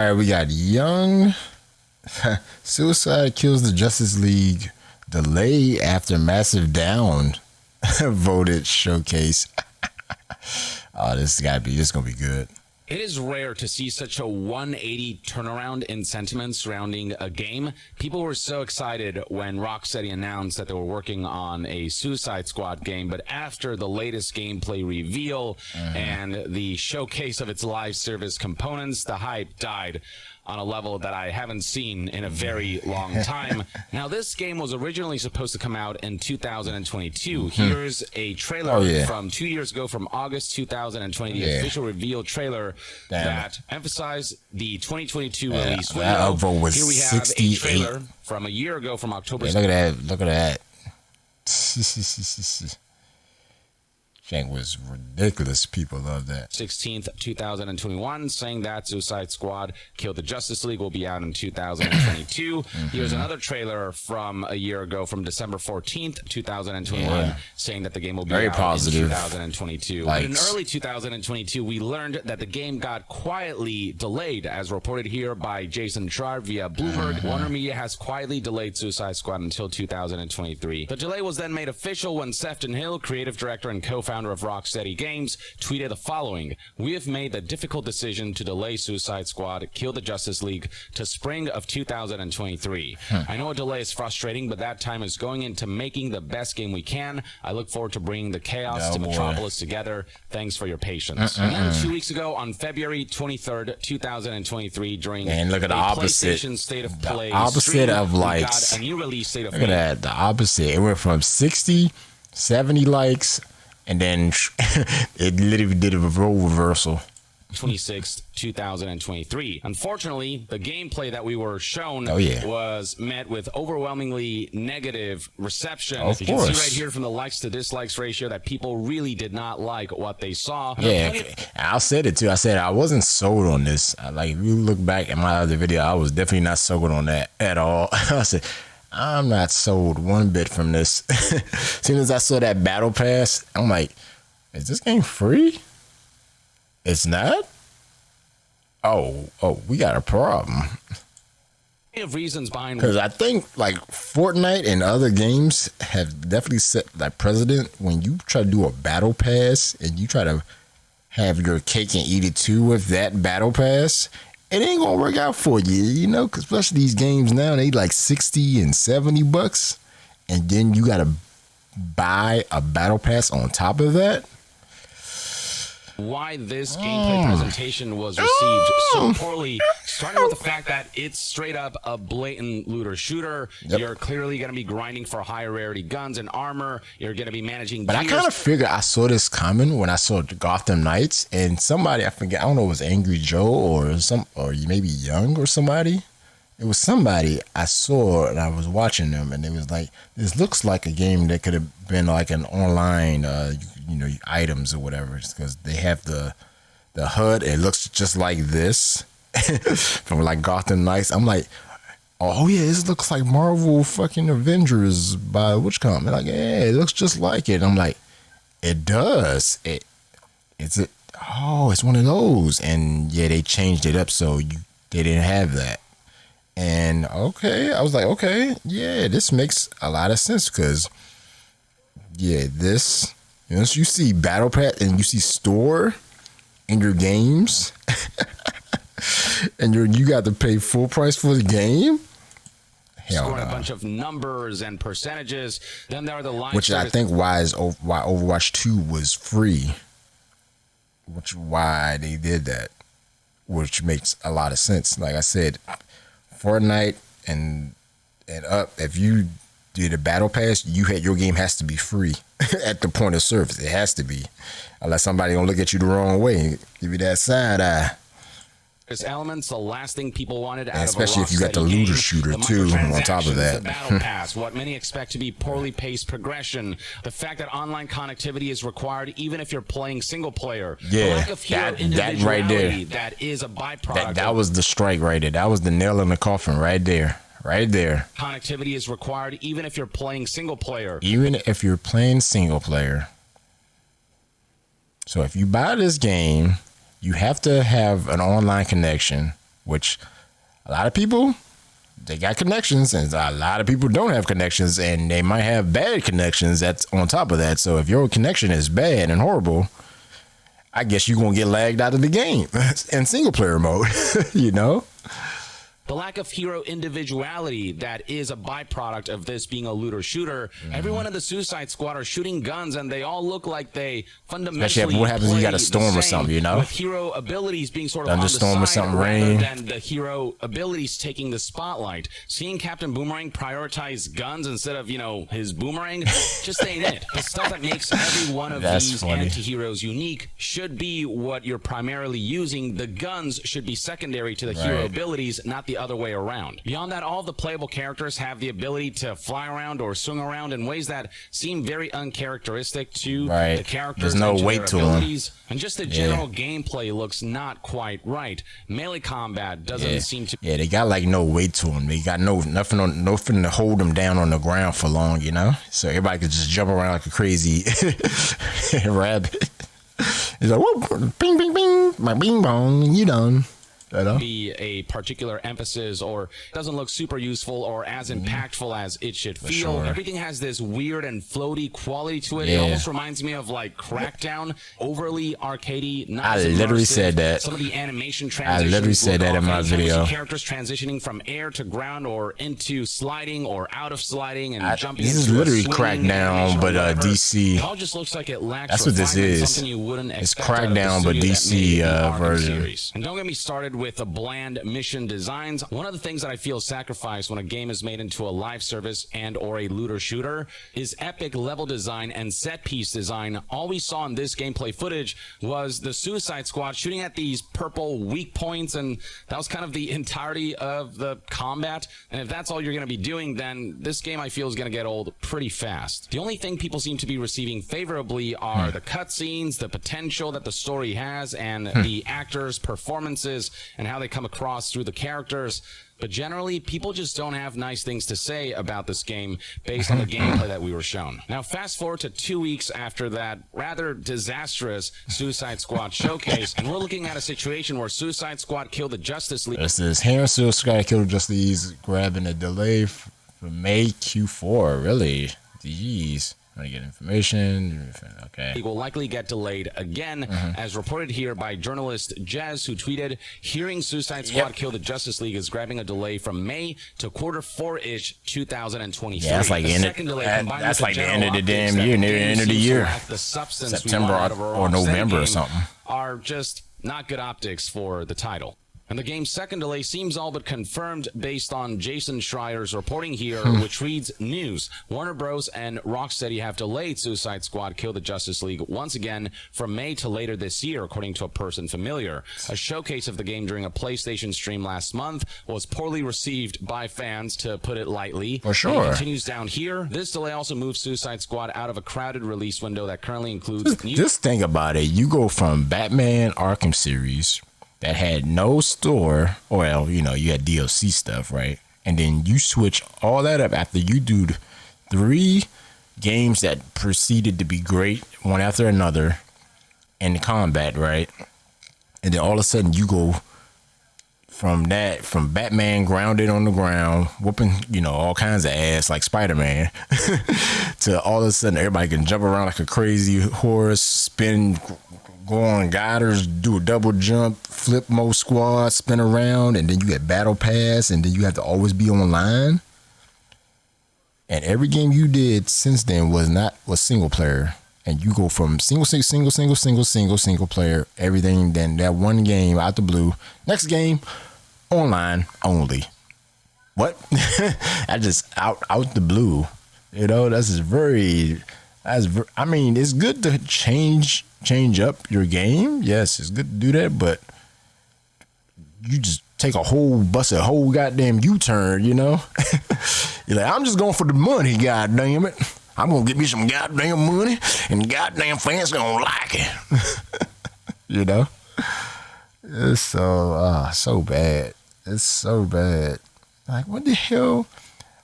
All right, we got Young. Suicide kills the Justice League. Delay after massive down. Voted showcase. Oh, this gonna be good. It is rare to see such a 180 turnaround in sentiment surrounding a game. People were so excited when Rocksteady announced that they were working on a Suicide Squad game, but after the latest gameplay reveal and the showcase of its live service components, the hype died on a level that I haven't seen in a very long time. Now, this game was originally supposed to come out in 2022. Here's a trailer from 2 years ago, from August 2020, the official reveal trailer that emphasized the 2022 release window. Here we have 68. A trailer from a year ago, from October. Look at that. Look at that. Shank was ridiculous. People love that. 16th, 2021, saying that Suicide Squad Kill the Justice League will be out in 2022. Here's another trailer from a year ago, from December 14th, 2021, saying that the game will be out in 2022. But in early 2022, we learned that the game got quietly delayed, as reported here by Jason Schreier via Bloomberg. Warner Media has quietly delayed Suicide Squad until 2023. The delay was then made official when Sefton Hill, creative director and co-founder of Rocksteady Games, tweeted the following: "We have made the difficult decision to delay Suicide Squad Kill the Justice League to spring of 2023. I know a delay is frustrating, but that time is going into making the best game we can. I look forward to bringing the chaos to Metropolis together. Thanks for your patience." And then 2 weeks ago, on February 23rd, 2023, during look at the opposite. PlayStation State of Play opposite stream, of likes. got a new release State of Play. Look at that. The opposite. It went from 60, 70 likes. And then it literally did a role reversal. 26th, 2023. Unfortunately, the gameplay that we were shown was met with overwhelmingly negative reception. Of you course. can see right here from the likes to dislikes ratio that people really did not like what they saw. Yeah, I said it too. I said I wasn't sold on this. Like, if you look back at my other video, I was definitely not sold on that at all. I said, I'm not sold one bit from this. As soon as I saw that battle pass, I'm like, is this game free? It's not? Oh, we got a problem. Of reasons behind, because I think like Fortnite and other games have definitely set that precedent. When you try to do a battle pass and you try to have your cake and eat it too with that battle pass, it ain't gonna work out for you, you know, because especially these games now, they like 60 and 70 bucks, and then you gotta buy a battle pass on top of that. Why this gameplay presentation was received so poorly, starting with the fact that it's straight up a blatant looter shooter. You're clearly going to be grinding for higher rarity guns and armor. You're going to be managing But gears. I kind of figured I saw this coming when I saw Gotham Knights, and somebody, I forget, I don't know, it was Angry Joe or maybe Young or somebody. It was somebody I saw, and I was watching them, and it was like, this looks like a game that could have been like an online, items or whatever, because they have the HUD. It looks just like this from like Gotham Knights. I'm like, oh yeah, this looks like Marvel fucking Avengers by Witchcom. Like, yeah, it looks just like it. I'm like, it does. It's one of those, and yeah, they changed it up so they didn't have that. And okay, I was like, okay, yeah, this makes a lot of sense, because this, once you see Battle Pass and you see store in your games, and you got to pay full price for the game. Scoring a bunch of numbers and percentages. Then there are the lines, which I think why Overwatch 2 was free, why they did that, which makes a lot of sense. Like I said, Fortnite and up, if you did a battle pass, your game has to be free at the point of service. It has to be, unless somebody gonna look at you the wrong way, give you that side eye. There's elements, the last thing people wanted out especially of a if you got the looter shooter too on top of that. The battle pass, what many expect to be poorly paced progression, the fact that online connectivity is required even if you're playing single player. Yeah, that right there. That is a byproduct. That was the strike right there. That was the nail in the coffin right there. Right there. Connectivity is required even if you're playing single player. Even if you're playing single player. So if you buy this game, you have to have an online connection. which a lot of people, they got connections, and a lot of people don't have connections, and they might have bad connections that's on top of that. So if your connection is bad and horrible, I guess you're going to get lagged out of the game in single player mode, you know? The lack of hero individuality that is a byproduct of this being a looter shooter. Everyone in the Suicide Squad are shooting guns, and they all look like they fundamentally Especially if what happens when you got a storm or something, you know? With hero abilities being sort of Thunderstorm on or the side something, rather rain. than the hero abilities taking the spotlight. Seeing Captain Boomerang prioritize guns instead of, his boomerang just ain't it. The stuff that makes every one of these anti-heroes unique should be what you're primarily using. The guns should be secondary to the hero abilities, not the other way around. Beyond that, all the playable characters have the ability to fly around or swing around in ways that seem very uncharacteristic to the characters. There's no and weight to them. And just the general gameplay looks not quite right. Melee combat doesn't seem to... Yeah, they got like no weight to them. They got nothing to hold them down on the ground for long, you know? So everybody could just jump around like a crazy rabbit. It's like, whoop, bing, bing, bing, my bing bong, you done. Be a particular emphasis, or doesn't look super useful or as impactful as it should feel. Everything has this weird and floaty quality to it. It almost reminds me of like Crackdown, overly arcadey, not I literally said that. Some of the animation transitions. I literally said that in my video. Characters transitioning from air to ground or into sliding or out of sliding and jumping. This is literally Crackdown, but DC. It all just looks like it lacks. That's what this is. Something you wouldn't it's expect Crackdown, but DC version. Series. And don't get me started with the bland mission designs. One of the things that I feel sacrificed when a game is made into a live service and or a looter shooter is epic level design and set piece design. All we saw in this gameplay footage was the Suicide Squad shooting at these purple weak points, and that was kind of the entirety of the combat. And if that's all you're going to be doing, then this game I feel is going to get old pretty fast. The only thing people seem to be receiving favorably are the cutscenes, the potential that the story has, and the actors' performances and how they come across through the characters. But generally, people just don't have nice things to say about this game based on the gameplay that we were shown. Now, fast forward to 2 weeks after that rather disastrous Suicide Squad showcase, and we're looking at a situation where Suicide Squad killed the Justice League. This is here, Suicide Squad killed the Justice League, grabbing a delay for May Q4. Really? Jeez. I get information. Okay. It will likely get delayed again, as reported here by journalist Jez, who tweeted, hearing Suicide Squad kill the Justice League is grabbing a delay from May to Q4-ish 2023. Yeah, that's like the end of the damn year, near the end of the year. September or November or something. Are just not good optics for the title. And the game's second delay seems all but confirmed based on Jason Schreier's reporting here, which reads, news. Warner Bros. And Rocksteady have delayed Suicide Squad Kill the Justice League once again from May to later this year, according to a person familiar. A showcase of the game during a PlayStation stream last month was poorly received by fans, to put it lightly. For sure. It continues down here. This delay also moves Suicide Squad out of a crowded release window that currently includes... Just think about it. You go from Batman Arkham series... that had no store, well, you had DLC stuff, right? And then you switch all that up after you do 3 games that proceeded to be great, one after another, in the combat, right? And then all of a sudden you go from Batman grounded on the ground, whooping, all kinds of ass like Spider-Man, to all of a sudden everybody can jump around like a crazy horse, spin, go on guiders, do a double jump, flip mode squad, spin around, and then you get battle pass, and then you have to always be online. And every game you did since then was single player. And you go from single player, everything, then that one game out the blue. Next game, online only. What? I just out the blue. I mean, it's good to change up your game. Yes, it's good to do that, but you just bust a whole goddamn U-turn, You're like, I'm just going for the money, goddamn it. I'm going to get me some goddamn money, and goddamn fans going to like it. It's so bad. It's so bad. Like, what the hell?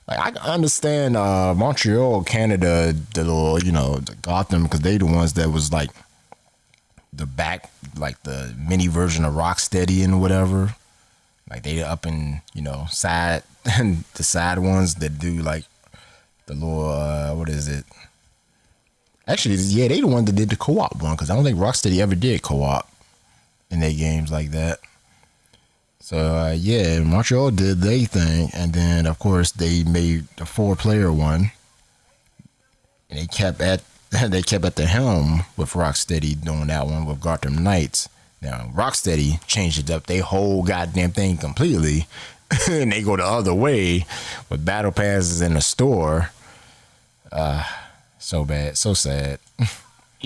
Like, I can understand Montreal, Canada, the little, the Gotham, because they the ones that was like the mini version of Rocksteady and whatever. Like they up in, side the side ones that do like the little what is it? Actually, yeah, they the one that did the co-op one, because I don't think Rocksteady ever did co-op in their games like that. So yeah, Montreal did their thing, and then of course they made the 4-player one, and they kept at the helm with Rocksteady doing that one with Gotham Knights. Now Rocksteady changed it up, they whole goddamn thing completely, and they go the other way with battle passes in the store. So bad, so sad.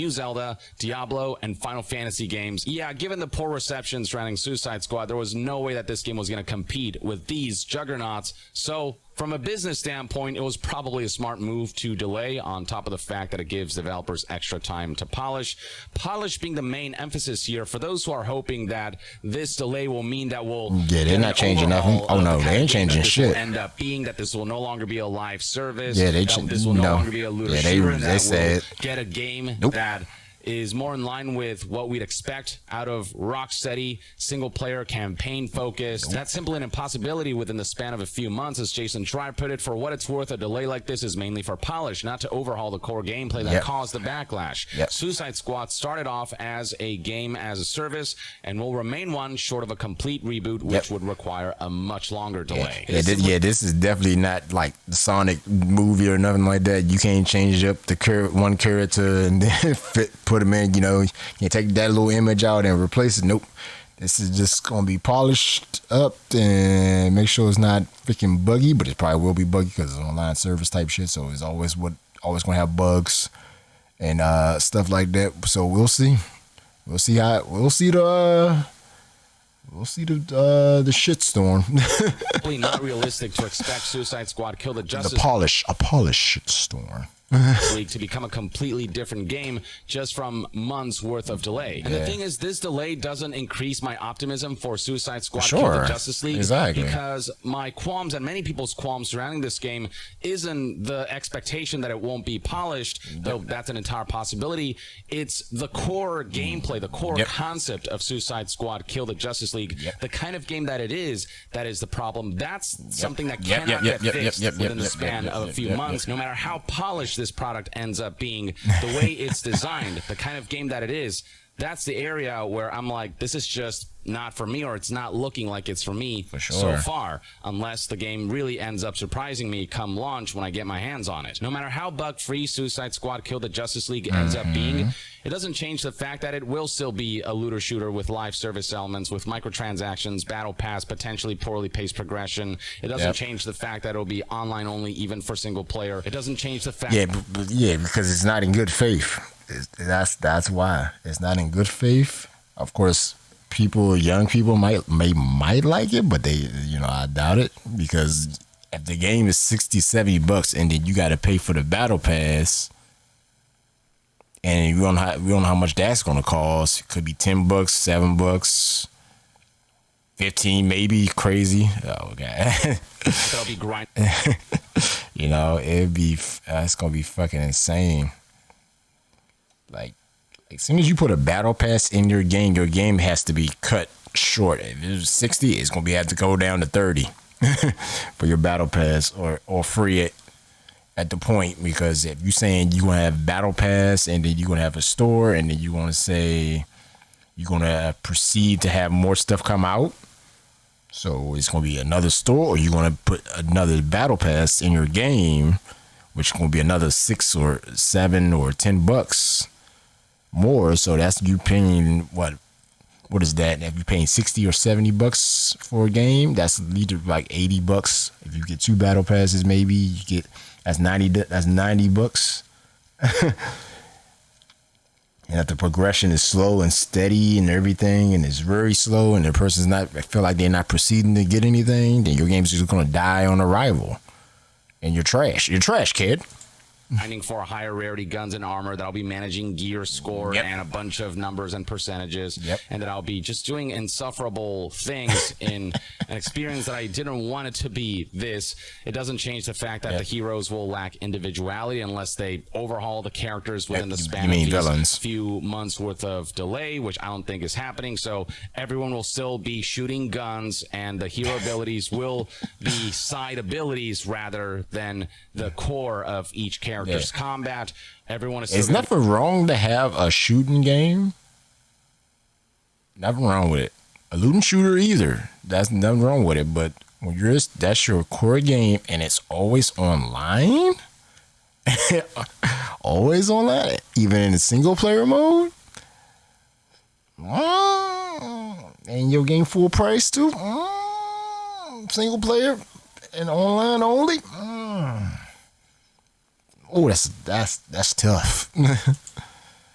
Zelda, Diablo, and Final Fantasy games. Yeah, given the poor reception surrounding Suicide Squad, there was no way that this game was going to compete with these juggernauts. So, from a business standpoint, it was probably a smart move to delay, on top of the fact that it gives developers extra time to polish. Polish being the main emphasis here. For those who are hoping that this delay will mean that we'll... Yeah, they're not changing nothing. Oh, no, they ain't changing shit. Will end up being that this will no longer be a live service. Yeah, this will no longer be a looter shooter. They said get a game that is more in line with what we'd expect out of Rocksteady, single-player, campaign-focused. That's simply an impossibility within the span of a few months. As Jason Schreier put it, for what it's worth, a delay like this is mainly for polish, not to overhaul the core gameplay that caused the backlash. Suicide Squad started off as a game as a service and will remain one, short of a complete reboot, which would require a much longer delay. This is definitely not like the Sonic movie or nothing like that. You can't change up the one character and then put them in, you can't take that little image out and replace it. Nope. This is just going to be polished up and make sure it's not freaking buggy, but it probably will be buggy because it's online service type shit, so it's always going to have bugs and stuff like that. So we'll see. We'll see the shitstorm. Probably not realistic to expect Suicide Squad Kill the Justice a polished shitstorm. League to become a completely different game just from months worth of delay. And the thing is, this delay doesn't increase my optimism for Suicide Squad Kill the Justice League. Exactly. Because my qualms and many people's qualms surrounding this game isn't the expectation that it won't be polished, though that's an entire possibility. It's the core gameplay, the core concept of Suicide Squad Kill the Justice League, the kind of game that it is, that is the problem. That's something that cannot get fixed within the span of a few months, no matter how polished this product ends up being. The way it's designed, the kind of game that it is, that's the area where I'm like, this is just not for me, or it's not looking like it's for me so far, unless the game really ends up surprising me come launch when I get my hands on it. No matter how bug-free Suicide Squad Kill the Justice League ends up being, it doesn't change the fact that it will still be a looter shooter with live service elements, with microtransactions, battle pass, potentially poorly paced progression. It doesn't change the fact that it'll be online only, even for single player. It doesn't change the fact... because it's not in good faith. That's why. It's not in good faith. Of course, young people might like it, but I doubt it, because if the game is $60-$70 and then you got to pay for the battle pass, and we don't know how much that's going to cost. It could be $10, $7, 15, maybe. Crazy. Oh god. That'll be grind. It's gonna be fucking insane. Like as soon as you put a battle pass in your game has to be cut short. If it's 60, it's gonna have to go down to 30 for your battle pass, or free it at the point. Because if you're saying you're gonna have battle pass and then you're gonna have a store and then you're gonna say you're gonna proceed to have more stuff come out, so it's gonna be another store, or you're gonna put another battle pass in your game, which is gonna be another 6 or 7 or $10 more. So that's you paying what is that? If you're paying $60 or $70 for a game, that's either like $80. If you get 2 battle passes, maybe you get that's $90. And if the progression is slow and steady and everything, and it's very slow, and the person's feel like they're not proceeding to get anything, then your game's just gonna die on arrival, and you're trash. You're trash, kid. finding for higher rarity guns and armor, that I'll be managing gear score and a bunch of numbers and percentages, and that I'll be just doing insufferable things in an experience that I didn't want it to be this. It doesn't change the fact that the heroes will lack individuality unless they overhaul the characters within the span of these few months worth of delay, which I don't think is happening. So everyone will still be shooting guns, and the hero abilities will be side abilities rather than the core of each character's combat. Everyone is. It's nothing wrong to have a shooting game. Nothing wrong with it. A looting shooter either. That's nothing wrong with it. But when that's your core game and it's always online, always online, even in the single player mode, and your game full price too, single player and online only. Oh, that's tough.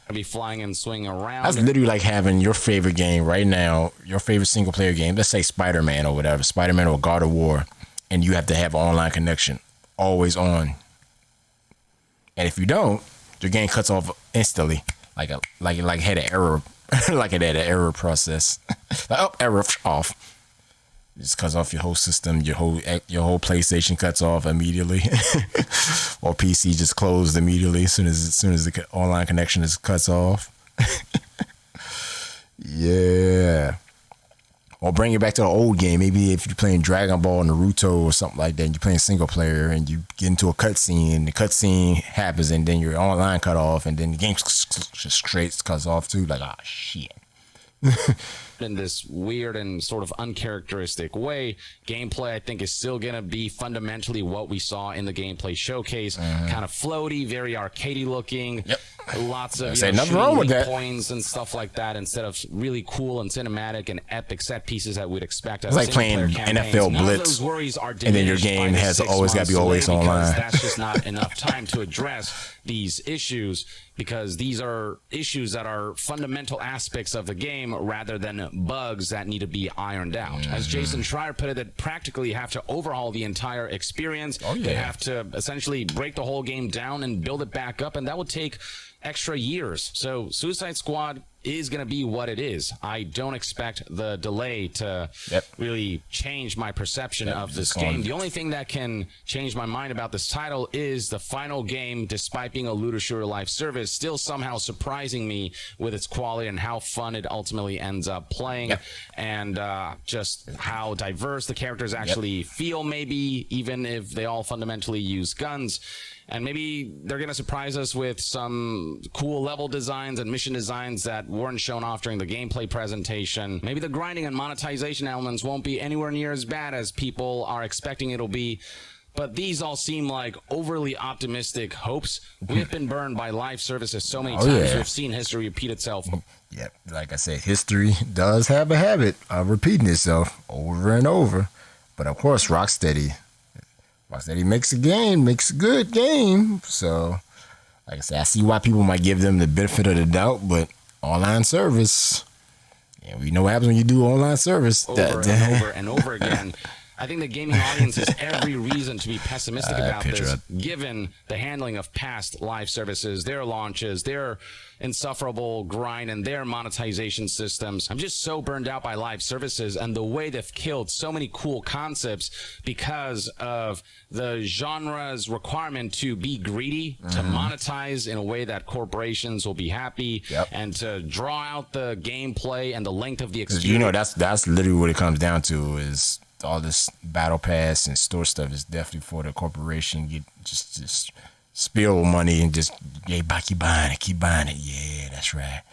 I'll be flying and swinging around. That's literally like having your favorite game right now, your favorite single player game. Let's say Spider-Man or whatever, Spider-Man or God of War, and you have to have an online connection, always on. And if you don't, your game cuts off instantly, like had an error, like it had an error process. Error off. It just cuts off your whole system, your whole PlayStation cuts off immediately, or PC just closed immediately as soon as the online connection cuts off. Yeah. Or bring it back to the old game. Maybe if you're playing Dragon Ball, Naruto, or something like that, and you're playing single player, and you get into a cutscene, and the cutscene happens, and then your online cut off, and then the game just straight cuts off too. Like, oh shit. In this weird and sort of uncharacteristic way. Gameplay, I think, is still going to be fundamentally what we saw in the gameplay showcase. Kind of floaty, very arcadey looking. Lots of nothing wrong with that. Points and stuff like that, instead of really cool and cinematic and epic set pieces that we'd expect. It's like playing NFL Blitz, and then your game has always got to be always online. That's just not enough time to address these issues, because these are issues that are fundamental aspects of the game rather than bugs that need to be ironed out. As Jason Schreier put it, that practically have to overhaul the entire experience. They have to essentially break the whole game down and build it back up, and that would take extra years. So Suicide Squad is going to be what it is. I don't expect the delay to really change my perception of this game. The only thing that can change my mind about this title is the final game, despite being a looter shooter live service, still somehow surprising me with its quality and how fun it ultimately ends up playing, and just how diverse the characters actually feel, maybe even if they all fundamentally use guns. And maybe they're going to surprise us with some cool level designs and mission designs that weren't shown off during the gameplay presentation. Maybe the grinding and monetization elements won't be anywhere near as bad as people are expecting it'll be. But these all seem like overly optimistic hopes. We've been burned by live services so many times. We've seen history repeat itself. Like I said, history does have a habit of repeating itself over and over. But of course, Rocksteady makes a good game. So, like I said, I see why people might give them the benefit of the doubt, but online service, we know what happens when you do online service. Over and over again. I think the gaming audience has every reason to be pessimistic about this, given the handling of past live services, their launches, their insufferable grind, and their monetization systems. I'm just so burned out by live services and the way they've killed so many cool concepts because of the genre's requirement to be greedy, to monetize in a way that corporations will be happy, and to draw out the gameplay and the length of the experience. That's literally what it comes down to, is all this battle pass and store stuff is definitely for the corporation. You just spill money and just keep buying it. Yeah, that's right.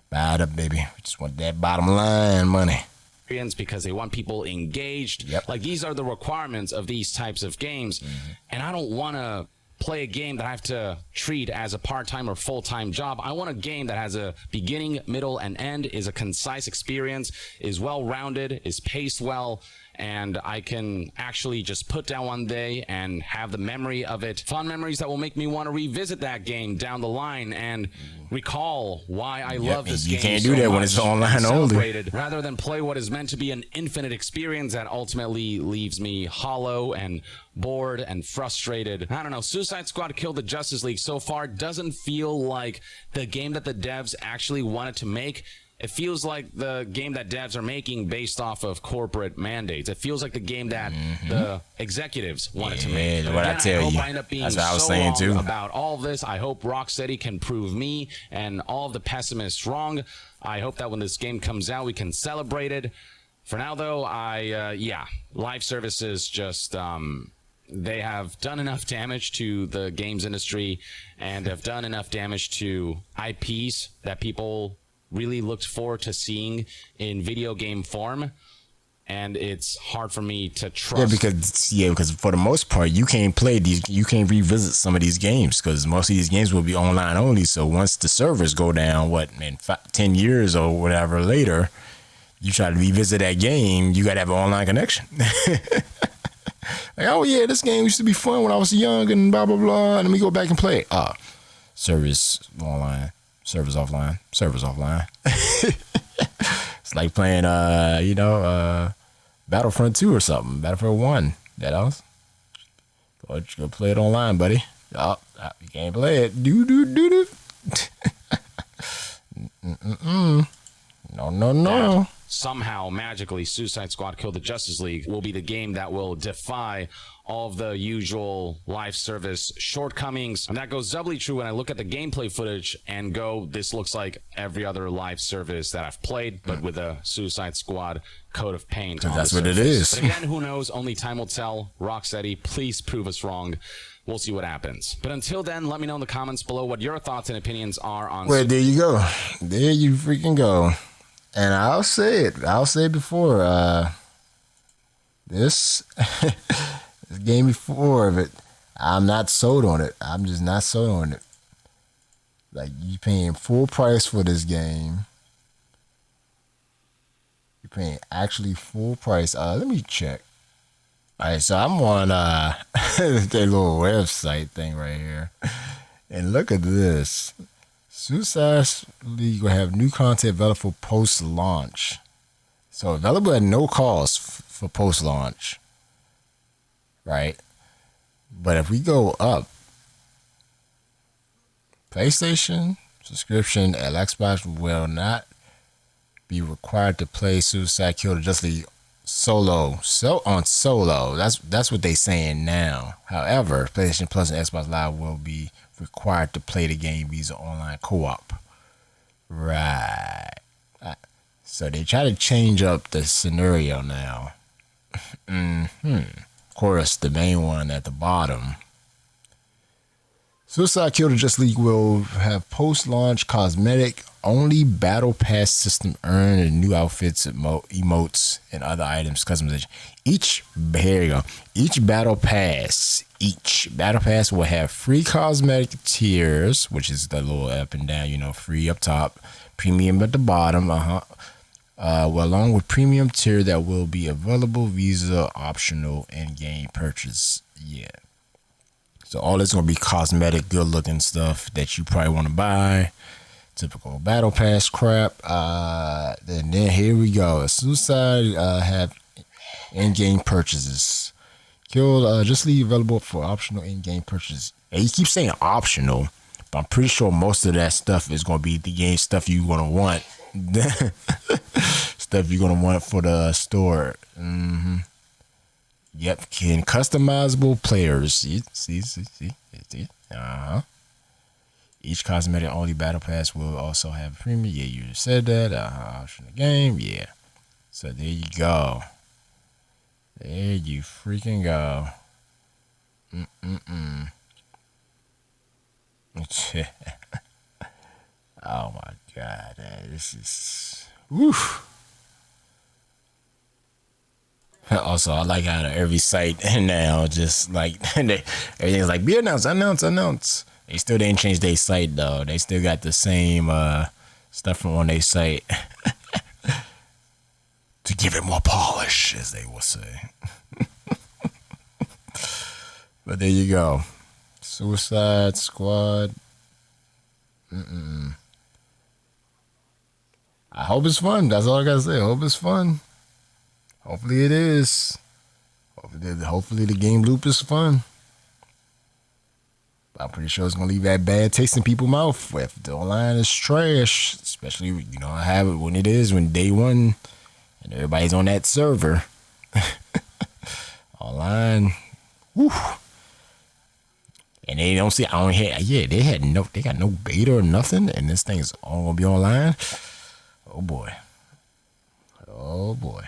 Buy it up, baby. We just want that bottom line money. Because they want people engaged. Like, these are the requirements of these types of games. And I don't want to play a game that I have to treat as a part-time or full-time job. I want a game that has a beginning, middle, and end, is a concise experience, is well-rounded, is paced well, and I can actually just put down one day and have the memory of it, fun memories that will make me want to revisit that game down the line and recall why I love this game. You can't do that when it's online only. Rather than play what is meant to be an infinite experience that ultimately leaves me hollow and bored and frustrated. I don't know. Suicide Squad Kill the Justice League so far doesn't feel like the game that the devs actually wanted to make. It feels like the game that devs are making based off of corporate mandates. It feels like the game that the executives wanted to make. What I tell you. I end up being That's what I was so saying wrong too about all of this. I hope Rocksteady can prove me and all of the pessimists wrong. I hope that when this game comes out, we can celebrate it. For now, though, live services just they have done enough damage to the games industry and have done enough damage to IPs that people really looked forward to seeing in video game form, and it's hard for me to trust. Because for the most part, you can't play these, you can't revisit some of these games because most of these games will be online only. So once the servers go down, 10 years or whatever later, you try to revisit that game, you got to have an online connection. Like, oh yeah, this game used to be fun when I was young and blah, blah, blah. And let me go back and play it. Service online. Servers offline. Servers offline. It's like playing, Battlefront 2 or something. Battlefront 1. That else? Go play it online, buddy. Oh, you can't play it. Do. No. Somehow, magically, Suicide Squad Kill the Justice League will be the game that will defy all of the usual live service shortcomings. And that goes doubly true when I look at the gameplay footage and go, this looks like every other live service that I've played, but with a Suicide Squad coat of paint. That's what it is. But again, who knows? Only time will tell. Rocksteady, please prove us wrong. We'll see what happens. But until then, let me know in the comments below what your thoughts and opinions are on... Well, there you go. There you freaking go. And I'll say it before, this game before of it, I'm not sold on it. I'm just not sold on it. Like, you paying full price for this game. You're paying actually full price. Let me check. All right, so I'm on their little website thing right here. And look at this. Suicide League will have new content available post-launch. So available at no cost for post-launch. Right? But if we go up, PlayStation subscription and Xbox will not be required to play Suicide Kill the Justice League solo. On solo. That's what they're saying now. However, PlayStation Plus and Xbox Live will be required to play the game via online co-op. Right. So they try to change up the scenario now. Of course, the main one at the bottom. Suicide Kill the Justice League will have post-launch cosmetic only battle pass system earn and new outfits, emotes, and other items customization. Each battle pass will have free cosmetic tiers, which is the little up and down, free up top, premium at the bottom, along with premium tier that will be available via optional in-game purchase. Yeah. So all this gonna be cosmetic, good-looking stuff that you probably want to buy. Typical battle pass crap. Then here we go. Suicide have in-game purchases. Kill just leave available for optional in-game purchases. And you keep saying optional, but I'm pretty sure most of that stuff is gonna be the game stuff you're gonna want. Stuff you're gonna want for the store. Yep, can customizable players. See. Each cosmetic only battle pass will also have a premium. Yeah, you just said that. Option the game. Yeah. So there you go. There you freaking go. Oh my God, this is. Woof. Also, I like how every site now just like everything's like be announced. They still didn't change their site though. They still got the same stuff from on their site. to give it more polish, as they will say. But there you go. Suicide Squad. I hope it's fun. That's all I gotta say. I hope it's fun. Hopefully it is. Hopefully the game loop is fun. I'm pretty sure it's gonna leave that bad taste in people's mouth if the online is trash. Especially, you know, I have it when it is, when day one and everybody's on that server. Online. Whew. And they don't see, I don't hear, yeah, they got no beta or nothing, and this thing is all gonna be online. Oh boy. Oh boy.